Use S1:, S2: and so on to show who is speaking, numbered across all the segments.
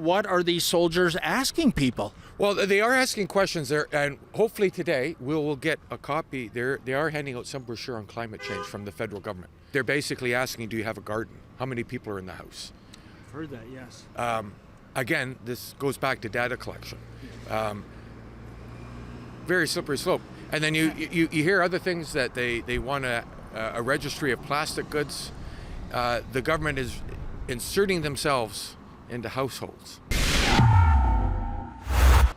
S1: what are these soldiers asking people?
S2: Well, they are asking questions there, and hopefully today we will get a copy. They are handing out some brochure on climate change from the federal government. They're basically asking, do you have a garden? How many people are in the house?
S1: I've heard that, yes.
S2: Again, this goes back to data collection. Very slippery slope. And then you hear other things that they want a registry of plastic goods. The government is inserting themselves into households.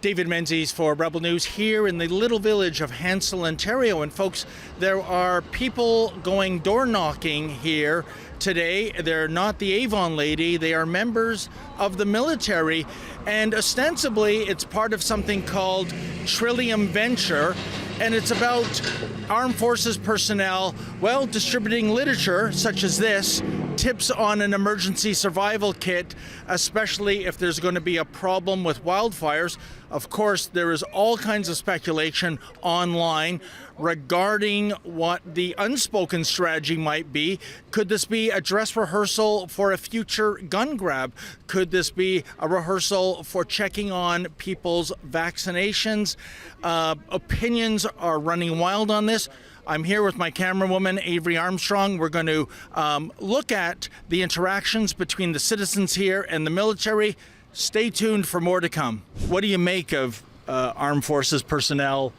S1: David Menzies for Rebel News here in the little village of Hensall, Ontario. And folks, there are people going door knocking here today. They're not the Avon lady, they are members of the military. And ostensibly, it's part of something called Trillium Venture. And it's about armed forces personnel, well, distributing literature such as this, tips on an emergency survival kit, especially if there's going to be a problem with wildfires. Of course, there is all kinds of speculation online regarding what the unspoken strategy might be. Could this be a dress rehearsal for a future gun grab? Could this be a rehearsal for checking on people's vaccinations? Opinions are running wild on this. I'm here with my camerawoman, Avery Armstrong. We're going to look at the interactions between the citizens here and the military. Stay tuned for more to come. What do you make of armed forces personnel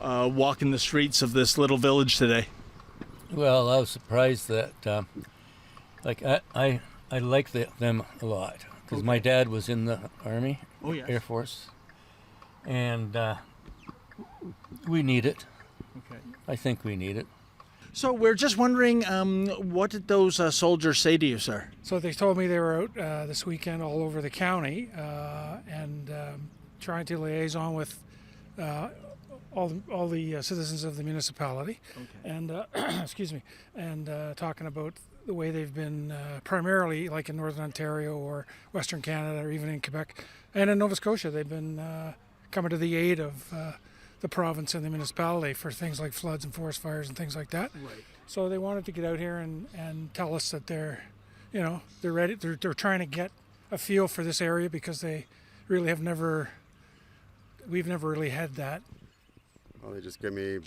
S1: walking the streets of this little village today?
S3: Well, I was surprised that, I like them a lot because my dad was in the Army, Air Force, and we need it.
S1: Okay.
S3: I think we need it.
S1: So we're just wondering, what did those soldiers say to you, sir?
S4: So they told me they were out this weekend all over the county and trying to liaison with all the citizens of the municipality, and excuse me, and talking about the way they've been primarily like in Northern Ontario or Western Canada or even in Quebec and in Nova Scotia, they've been coming to the aid of the province and the municipality for things like floods and forest fires and things like that.
S1: Right.
S4: So they wanted to get out here and tell us that they're ready. They're trying to get a feel for this area because they really we've never really had that.
S5: Well, they just give me,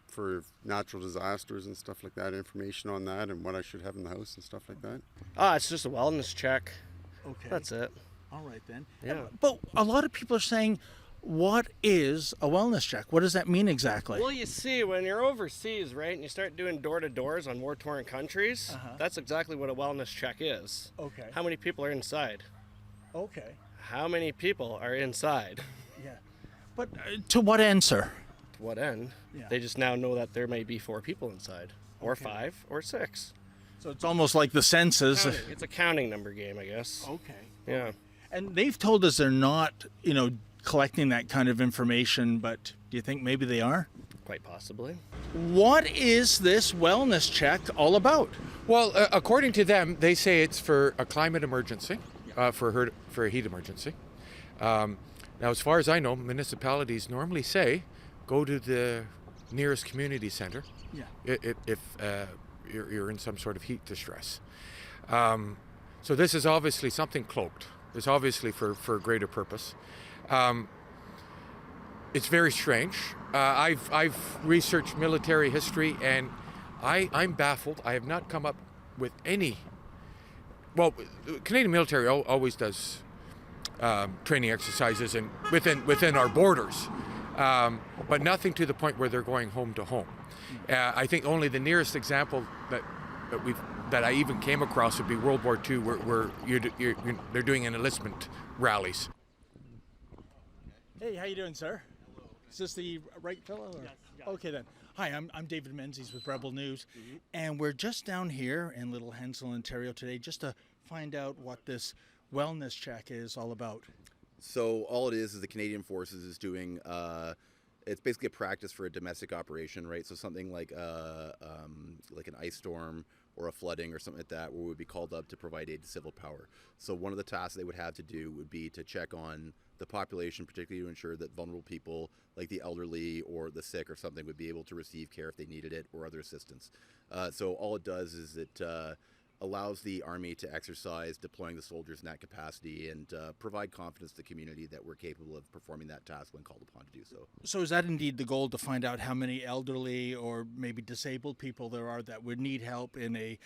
S5: for natural disasters and stuff like that, information on that and what I should have in the house and stuff like that.
S6: It's just a wellness check.
S1: Okay.
S6: That's it.
S1: All right then.
S6: Yeah.
S1: But a lot of people are saying, what is a wellness check? What does that mean exactly?
S6: Well, you see, when you're overseas, right, and you start doing door-to-doors on war-torn countries, that's exactly what a wellness check is.
S1: Okay.
S6: How many people are inside?
S1: Okay.
S6: How many people are inside?
S1: Yeah. But to what end, sir?
S6: To what end?
S1: Yeah.
S6: They just now know that there may be 4 people inside, or
S1: Okay.
S6: 5, or 6.
S1: So it's almost like the census.
S6: Counting. It's a counting number game, I guess.
S1: Okay.
S6: Yeah.
S1: And they've told us they're not, collecting that kind of information, but do you think maybe they are?
S6: Quite possibly.
S1: What is this wellness check all about?
S2: Well, according to them, they say it's for a climate emergency, for a heat emergency. Now, as far as I know, municipalities normally say, go to the nearest community center if you're in some sort of heat distress. So this is obviously something cloaked. It's obviously for a greater purpose. It's very strange. I've researched military history, and I'm baffled. I have not come up with any. Well, Canadian military always does training exercises and within our borders, but nothing to the point where they're going home to home. I think only the nearest example that I even came across would be World War II, where they're doing enlistment rallies.
S1: Hey, how you doing, sir? Is this the right fellow? Or? Yes. Okay then. Hi, I'm David Menzies with Rebel News, and we're just down here in Little Hensall, Ontario today, just to find out what this wellness check is all about.
S7: So all it is the Canadian Forces is doing. It's basically a practice for a domestic operation, right? So something like an ice storm or a flooding or something like that, where we would be called up to provide aid to civil power. So one of the tasks they would have to do would be to check on the population, particularly to ensure that vulnerable people like the elderly or the sick or something would be able to receive care if they needed it or other assistance. So all it does is it allows the Army to exercise deploying the soldiers in that capacity and provide confidence to the community that we're capable of performing that task when called upon to do so.
S1: So is that indeed the goal, to find out how many elderly or maybe disabled people there are that would need help in a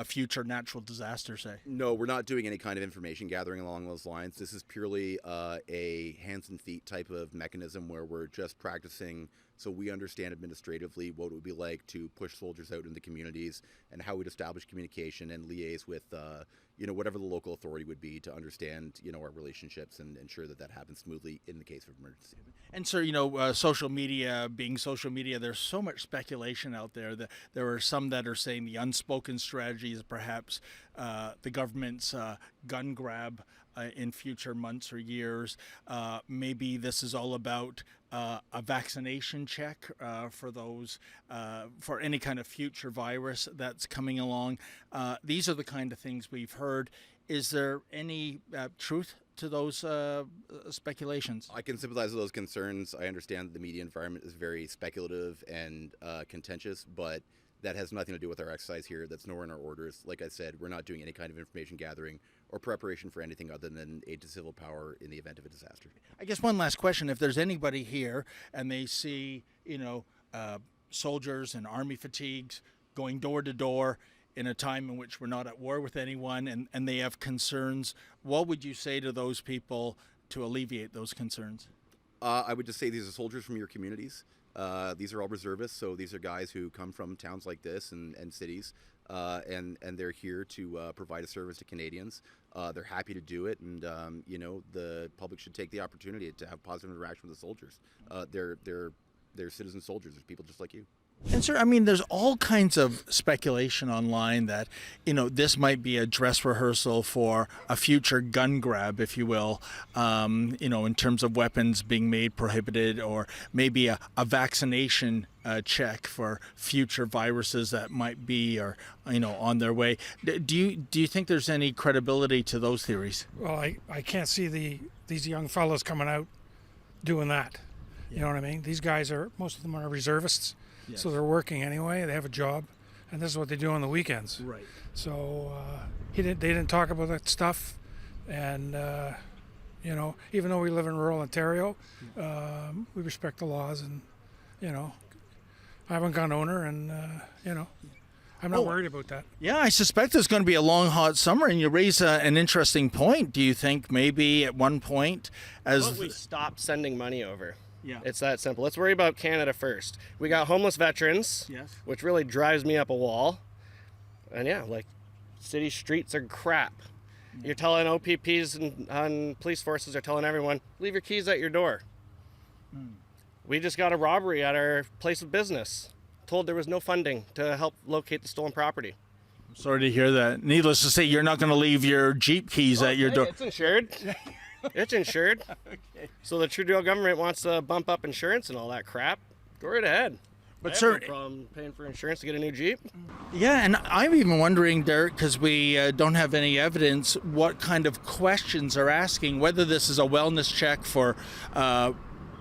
S1: future natural disaster, say?
S7: No, we're not doing any kind of information gathering along those lines. This is purely a hands and feet type of mechanism where we're just practicing so we understand administratively what it would be like to push soldiers out into communities and how we'd establish communication and liaise with whatever the local authority would be to understand our relationships and ensure that that happens smoothly in the case of emergency.
S1: And so, social media being social media, there's so much speculation out there. That there are some that are saying the unspoken strategy is perhaps the government's gun grab in future months or years. Maybe this is all about a vaccination check for those, for any kind of future virus that's coming along. These are the kind of things we've heard. Is there any truth to those speculations?
S7: I can sympathize with those concerns. I understand that the media environment is very speculative and contentious, but that has nothing to do with our exercise here. That's nowhere in our orders. Like I said, we're not doing any kind of information gathering or preparation for anything other than aid to civil power in the event of a disaster.
S1: I guess one last question. If there's anybody here and they see, soldiers in army fatigues going door to door in a time in which we're not at war with anyone and they have concerns, what would you say to those people to alleviate those concerns?
S7: I would just say these are soldiers from your communities. These are all reservists, so these are guys who come from towns like this and cities, and they're here to provide a service to Canadians. They're happy to do it, and the public should take the opportunity to have positive interaction with the soldiers. They're citizen soldiers. They're people just like you.
S1: And sir, I mean, there's all kinds of speculation online that, this might be a dress rehearsal for a future gun grab, if you will, in terms of weapons being made prohibited, or maybe a vaccination check for future viruses that might be, on their way. Do you think there's any credibility to those theories?
S4: Well, I can't see these young fellows coming out doing that. Yeah. You know what I mean? These guys most of them are reservists. Yes. So they're working anyway. They have a job, and this is what they do on the weekends.
S1: Right.
S4: So they didn't talk about that stuff, and even though we live in rural Ontario, we respect the laws, and I'm a gun owner, and I'm not worried about that.
S1: Yeah, I suspect there's going to be a long, hot summer, and you raise an interesting point. Do you think maybe at one point,
S6: we stop sending money over?
S1: Yeah.
S6: It's that simple. Let's worry about Canada first. We got homeless veterans,
S1: yes,
S6: which really drives me up a wall. And city streets are crap. Yeah. You're telling OPPs and police forces are telling everyone, leave your keys at your door. We just got a robbery at our place of business. Told there was no funding to help locate the stolen property.
S1: I'm sorry to hear that. Needless to say, you're not going to leave your Jeep keys at your door.
S6: It's insured. It's insured. Okay. So the Trudeau government wants to bump up insurance and all that crap. Go right ahead.
S1: But sir,
S6: no problem paying for insurance to get a new Jeep.
S1: Yeah, and I'm even wondering, Derek, because we don't have any evidence, what kind of questions are asking, whether this is a wellness check for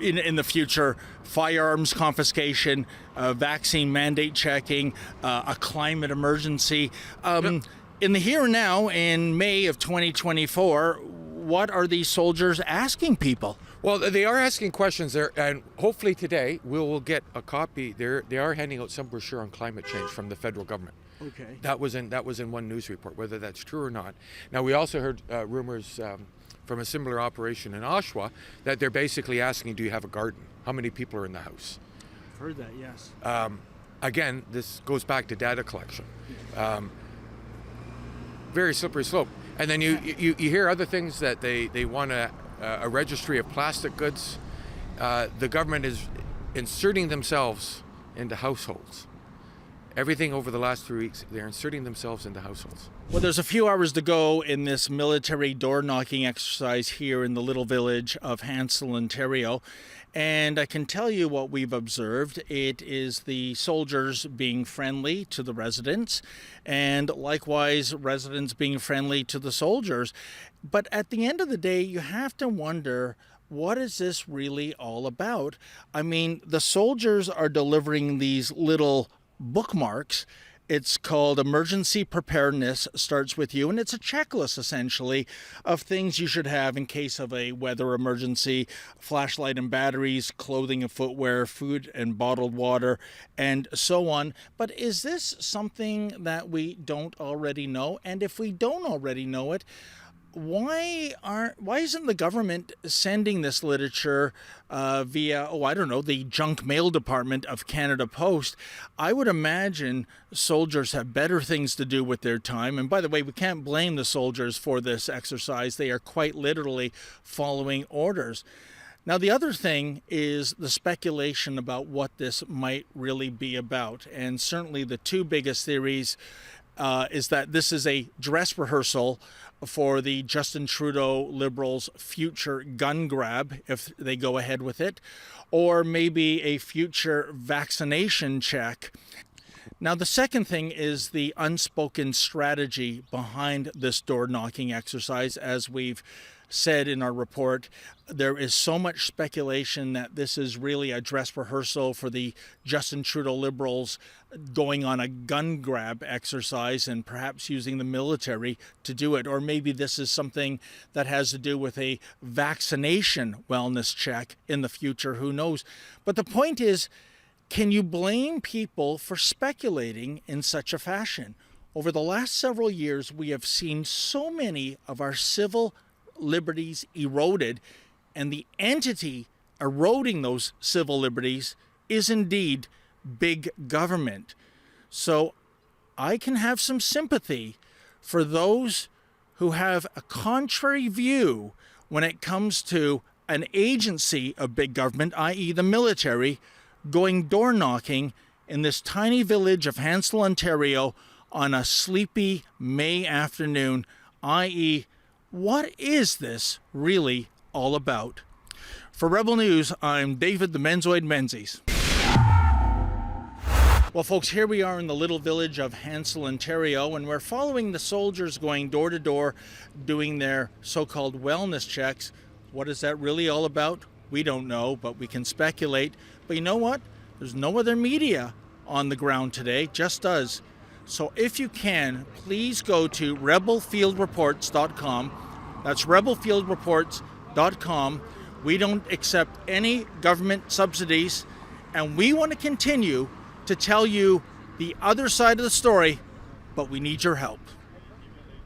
S1: in the future, firearms confiscation, vaccine mandate checking, a climate emergency.
S2: Yep.
S1: In the here and now, in May of 2024, what are these soldiers asking people?
S2: Well, they are asking questions there, and hopefully today we will get a copy. They are handing out some brochure on climate change from the federal government.
S1: Okay.
S2: That was in one news report. Whether that's true or not. Now we also heard rumors from a similar operation in Oshawa that they're basically asking, "Do you have a garden? How many people are in the house?"
S1: I've heard that, yes.
S2: Again, this goes back to data collection. Very slippery slope. And then you hear other things that they want a registry of plastic goods. The government is inserting themselves into households. Everything over the last 3 weeks, they're inserting themselves into households.
S1: Well, there's a few hours to go in this military door-knocking exercise here in the little village of Hensall, Ontario. And I can tell you what we've observed. It is the soldiers being friendly to the residents, and likewise residents being friendly to the soldiers. But at the end of the day, you have to wonder, what is this really all about? I mean, the soldiers are delivering these little bookmarks, It's called Emergency Preparedness, starts with you, and it's a checklist essentially of things you should have in case of a weather emergency: flashlight and batteries, clothing and footwear, food and bottled water, and so on. But is this something that we don't already know? And if we don't already know it, why isn't the government sending this literature via, the junk mail department of Canada Post? I would imagine soldiers have better things to do with their time. And by the way, we can't blame the soldiers for this exercise. They are quite literally following orders. Now, the other thing is the speculation about what this might really be about. And certainly the two biggest theories is that this is a dress rehearsal for the Justin Trudeau Liberals' future gun grab, if they go ahead with it, or maybe a future vaccination check. Now, the second thing is the unspoken strategy behind this door-knocking exercise. As we've said in our report, there is so much speculation that this is really a dress rehearsal for the Justin Trudeau Liberals going on a gun grab exercise and perhaps using the military to do it. Or maybe this is something that has to do with a vaccination wellness check in the future. Who knows? But the point is, can you blame people for speculating in such a fashion? Over the last several years, we have seen so many of our civil liberties eroded, and the entity eroding those civil liberties is indeed big government. So I can have some sympathy for those who have a contrary view when it comes to an agency of big government, i.e. the military, going door knocking in this tiny village of Hensall, Ontario on a sleepy May afternoon, i.e. what is this really all about? For Rebel News, I'm David the Menzoid Menzies. Well, folks, here we are in the little village of Hensall, Ontario, and we're following the soldiers going door to door doing their so-called wellness checks. What is that really all about? We don't know, but we can speculate. But you know what? There's no other media on the ground today, just us. So if you can, please go to rebelfieldreports.com. That's rebelfieldreports.com. We don't accept any government subsidies, and we want to continue to tell you the other side of the story, but we need your help.